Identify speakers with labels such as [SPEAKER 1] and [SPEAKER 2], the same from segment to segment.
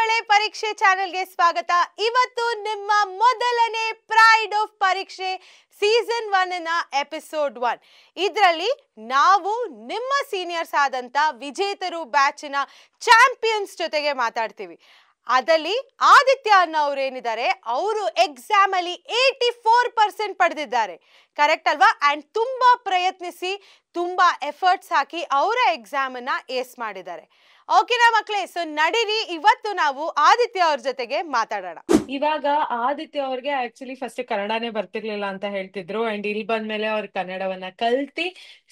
[SPEAKER 1] ಮಕ್ಕಳೇ, ಪರೀಕ್ಷೆ ಚಾನೆಲ್ಗೆ ಸ್ವಾಗತ. ಇವತ್ತು ನಿಮ್ಮ ಮೊದಲನೇ ಪ್ರೈಡ್ ಆಫ್ ಪರೀಕ್ಷೆ ಸೀಸನ್ 1 ನ ಎಪಿಸೋಡ್ 1. ಇದರಲ್ಲಿ ನಾವು ನಿಮ್ಮ ಸೀನಿಯರ್ಸ್ ಆದಂತ ವಿಜೇತರು ಬ್ಯಾಚಿನ ಚಾಂಪಿಯನ್ಸ್ ಜೊತೆಗೆ ಮಾತಾಡ್ತೀವಿ. ಅದರಲ್ಲಿ ಆದಿತ್ಯ ಅನ್ನೋರು ಏನಿದ್ದಾರೆ, ಅವರು ಎಕ್ಸಾಮ್ ಅಲ್ಲಿ 84% ಪಡೆದಿದ್ದಾರೆ. ಕರೆಕ್ಟ್ ಅಲ್ವಾ? ಅಂಡ್ ತುಂಬಾ ಪ್ರಯತ್ನಿಸಿ, ತುಂಬಾ ಎಫರ್ಟ್ಸ್ ಹಾಕಿ ಅವರ ಎಕ್ಸಾಮ್ ಅನ್ನ ಏಸ್ ಮಾಡಿದ್ದಾರೆ. ಓಕೆನಾ ಮಕ್ಕಳೇ? ಸೊ ನಡೀರಿ, ಇವತ್ತು ನಾವು ಆದಿತ್ಯ ಅವ್ರ ಜೊತೆಗೆ ಮಾತಾಡೋಣ.
[SPEAKER 2] ಇವಾಗ ಆದಿತ್ಯ ಅವ್ರಿಗೆ ಆಕ್ಚುಲಿ ಫಸ್ಟ್ ಕನ್ನಡನೇ ಬರ್ತಿರ್ಲಿಲ್ಲ ಅಂತ ಹೇಳ್ತಿದ್ರು. ಅಂಡ್ ಇಲ್ಲಿ ಬಂದ್ಮೇಲೆ ಅವ್ರ ಕನ್ನಡವನ್ನ ಕಲ್ತಿ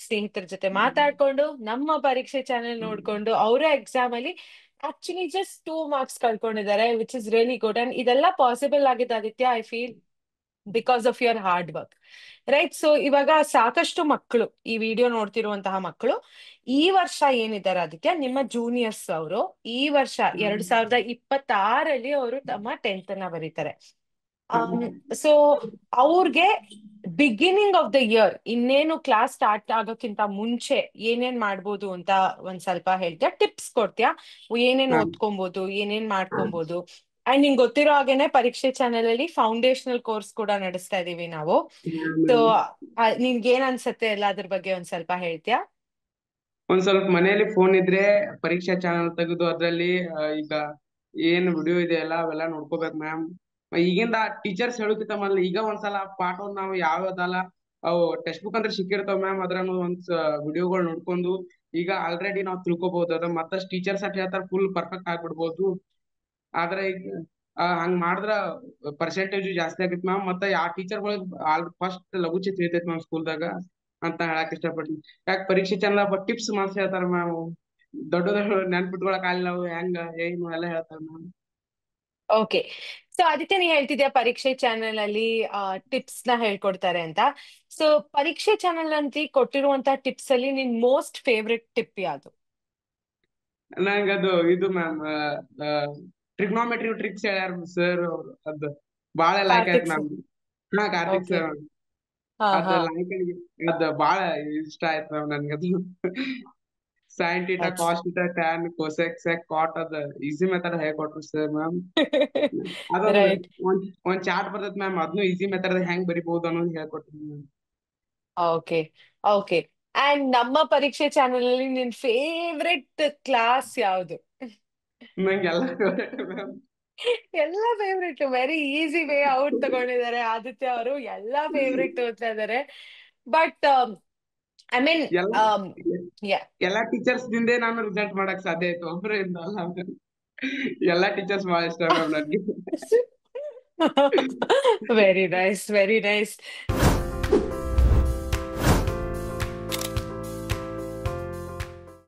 [SPEAKER 2] ಸ್ನೇಹಿತರ ಜೊತೆ ಮಾತಾಡ್ಕೊಂಡು ನಮ್ಮ ಪರೀಕ್ಷೆ ಚಾನೆಲ್ ನೋಡ್ಕೊಂಡು ಅವರ ಎಕ್ಸಾಮ್ ಅಲ್ಲಿ ಆಕ್ಚುಲಿ ಜಸ್ಟ್ 2 ಮಾರ್ಕ್ಸ್ ಕಳ್ಕೊಂಡಿದ್ದಾರೆ, which is really good. And ಇದೆಲ್ಲ ಪಾಸಿಬಲ್ ಆಗಿದೆ Aditya, I feel because of your hard work, right? So ಇವಾಗ ಸಾಕಷ್ಟು ಮಕ್ಕಳು, ಈ ವಿಡಿಯೋ ನೋಡ್ತಿರುವಂತಹ ಮಕ್ಕಳು ಈ ವರ್ಷ ಏನಿದ್ದಾರೆ ಆದಿತ್ಯ, ನಿಮ್ಮ ಜೂನಿಯರ್ಸ್ ಅವರು ಈ ವರ್ಷ 2026 ಅವರು ತಮ್ಮ 10th ನ ಬರೀತಾರೆ. ಸೊ ಅವ್ರಿಗೆ ಬಿಗಿನಿಂಗ್ ಆಫ್ ದ ಇಯರ್, ಇನ್ನೇನು ಕ್ಲಾಸ್ ಸ್ಟಾರ್ಟ್ ಆಗೋಕ್ಕಿಂತ ಮುಂಚೆ ಏನೇನ್ ಮಾಡ್ಬೋದು ಅಂತ ಒಂದ್ ಸ್ವಲ್ಪ ಹೇಳ್ತೀಯಾ? ಟಿಪ್ಸ್ ಕೊಡ್ತೀಯಾ? ಏನೇನ್ ಓದ್ಕೊಬಹುದು, ಏನೇನ್ ಮಾಡ್ಕೊಬಹುದು? ಅಂಡ್ ನಿಂಗೆ ಗೊತ್ತಿರೋ ಹಾಗೇನೆ ಪರೀಕ್ಷೆ ಚಾನೆಲ್ ಅಲ್ಲಿ ಫೌಂಡೇಶನಲ್ ಕೋರ್ಸ್ ಕೂಡ ನಡೆಸ್ತಾ ಇದೀವಿ ನಾವು. ಸೊ ನಿನ್ಗೆ ಏನ್ ಅನ್ಸತ್ತೆ ಎಲ್ಲ ಅದ್ರ ಬಗ್ಗೆ ಒಂದ್ ಸ್ವಲ್ಪ ಹೇಳ್ತೀಯಾ?
[SPEAKER 3] ಒಂದ್ ಸ್ವಲ್ಪ ಮನೆಯಲ್ಲಿ ಫೋನ್ ಇದ್ರೆ ಪರೀಕ್ಷಾ ಚಾನಲ್ ತೆಗೆದು ಅದ್ರಲ್ಲಿ ಈಗ ಏನ್ ವಿಡಿಯೋ ಇದೆ ಎಲ್ಲ ಅವೆಲ್ಲ ನೋಡ್ಕೋಬೇಕು ಮ್ಯಾಮ್. ಈಗಿಂದ ಟೀಚರ್ಸ್ ಹೇಳುತ್ತಿತ್ತ ಮೊದ್ಲು, ಈಗ ಒಂದ್ಸಲ ಪಾಠವನ್ನ ನಾವು ಯಾವ್ಯಾವ್ದಲ್ಲ ಅವು ಟೆಕ್ಸ್ಟ್ ಬುಕ್ ಅಂದ್ರೆ ಸಿಕ್ಕಿರ್ತಾವ ಮ್ಯಾಮ್, ಅದ್ರನ್ನು ಒಂದ್ ವಿಡಿಯೋಗಳು ನೋಡ್ಕೊಂಡು ಈಗ ಆಲ್ರೆಡಿ ನಾವು ತಿಳ್ಕೊಬಹುದು. ಅದ ಮತ್ತಷ್ಟು ಟೀಚರ್ಸ್ ಅಟ್ ಹೇಳ್ತಾರ ಫುಲ್ ಪರ್ಫೆಕ್ಟ್ ಆಗ್ಬಿಡ್ಬೋದು. ಆದ್ರೆ ಈಗ ಹಂಗ್ ಮಾಡಿದ್ರ ಪರ್ಸೆಂಟೇಜ್ ಜಾಸ್ತಿ ಆಗೈತಿ ಮ್ಯಾಮ್. ಮತ್ತೆ ಯಾವ ಟೀಚರ್ಗಳು ಫಸ್ಟ್ ಲಘುಚಿ ತಿಳಿತೈತಿ ಮ್ಯಾಮ್ ಸ್ಕೂಲ್ದಾಗ ಅಂತ ಹೇಳಕ್ ಇಷ್ಟಪಡ್ತೀನಿ. ಯಾಕೆ ಪರೀಕ್ಷೆ ಚಂದ ಟಿಪ್ಸ್ ಮಾತ್ರ ಹೇಳ್ತಾರ ಮ್ಯಾಮ್. ದೊಡ್ಡ ದೊಡ್ಡ ನೆನ್ಪಿಟ್ಕೊಳಕ್ ಆಗಲ್ಲ, ನಾವು ಹೆಂಗ ಏನು ಎಲ್ಲ ಹೇಳ್ತಾರ ಮ್ಯಾಮ್.
[SPEAKER 2] ಓಕೆ, ಸೊ ಆದಿತ್ಯ ನೀ ಹೇಳ್ತಿದ್ಯಾ ಪರೀಕ್ಷೆ ಚಾನೆಲ್ ಅಲ್ಲಿ ಟಿಪ್ಸ್ ನ ಹೇಳ್ಕೊಡ್ತಾರೆ ಅಂತ. ಸೊ ಪರೀಕ್ಷೆ ಚಾನೆಲ್ ಅಂತ ಕೊಟ್ಟಿರುವಂತ ಟಿಪ್ಸ್ ಅಲ್ಲಿ ನಿನ್ ಮೋಸ್ಟ್ ಫೇವ್ರೆಟ್ ಟಿಪ್ ಯಾವುದು?
[SPEAKER 3] ನಂಗದು ಇದು ಮ್ಯಾಮ್, ಟ್ರಿಗ್ನೋಮೆಟ್ರಿ ಟ್ರಿಕ್ಸ್ ಹೇಳ್ಯಾರ ಸರ್ ಅವ್ರು. ಅದು ಬಾಳ ಲೈಕ್ ಆಯ್ತು ಮ್ಯಾಮ್. ಕಾರ್ತಿಕ್ ಸರ್ ಅದ ಲೈಕ್ ಅದ ಬಾಳ ಇಷ್ಟ ಆಯ್ತು ಮ್ಯಾಮ್ ನನ್ಗದು. Sine theta, cos theta, tan, cosec, sec, cot ಅದ ಈಸಿ ಮೆಥಡ್ ಹೇಳ್ಕೊಟ್ರು ಸರ್ ಮ್ಯಾಮ್. ಅದೊಂದು ಒಂದ್ ಚಾರ್ಟ್ ಬರ್ತೈತಿ ಮ್ಯಾಮ್, ಅದನ್ನು ಈಸಿ ಮೆಥಡ್ ಹೆಂಗ್ ಬರಿಬಹುದು ಅನ್ನೋದು ಹೇಳ್ಕೊಟ್ರು ಮ್ಯಾಮ್.
[SPEAKER 2] Okay okay. ಅಂಡ್ ನಮ್ಮ ಪರೀಕ್ಷೆ ಚಾನೆಲ್ ಅಲ್ಲಿ ನಿನ್ ಫೇವ್ರೆಟ್ ಕ್ಲಾಸ್ ಯಾವುದು?
[SPEAKER 3] ನಂಗೆಲ್ಲ ಫೇವ್ರೇಟ್ ಮ್ಯಾಮ್.
[SPEAKER 2] ಎಲ್ಲ favourite, very easy way out ತಗೊಂಡಿದ್ದಾರೆ ಆದಿತ್ಯ ಅವರು, ಎಲ್ಲ ಫೇವ್ರೇಟ್ ಓದ್ತಾ ಇದಾರೆ. ಬಟ್ ಐ ಮೀನ್
[SPEAKER 3] ಎಲ್ಲಾ ಟೀಚರ್ಸ್ ದಿಂದೇ ನಾನು ರಿಸಲ್ಟ್ ಮಾಡಕ್ ಸಾಧ್ಯ ಆಯ್ತು, ಒಬ್ಬರಿಂದ ಅಲ್ಲ. ಎಲ್ಲಾ ಟೀಚರ್ಸ್ ಬಹಳ ಇಷ್ಟ ಮ್ಯಾಮ್ ನನ್ಗೆ.
[SPEAKER 2] Very nice, very nice.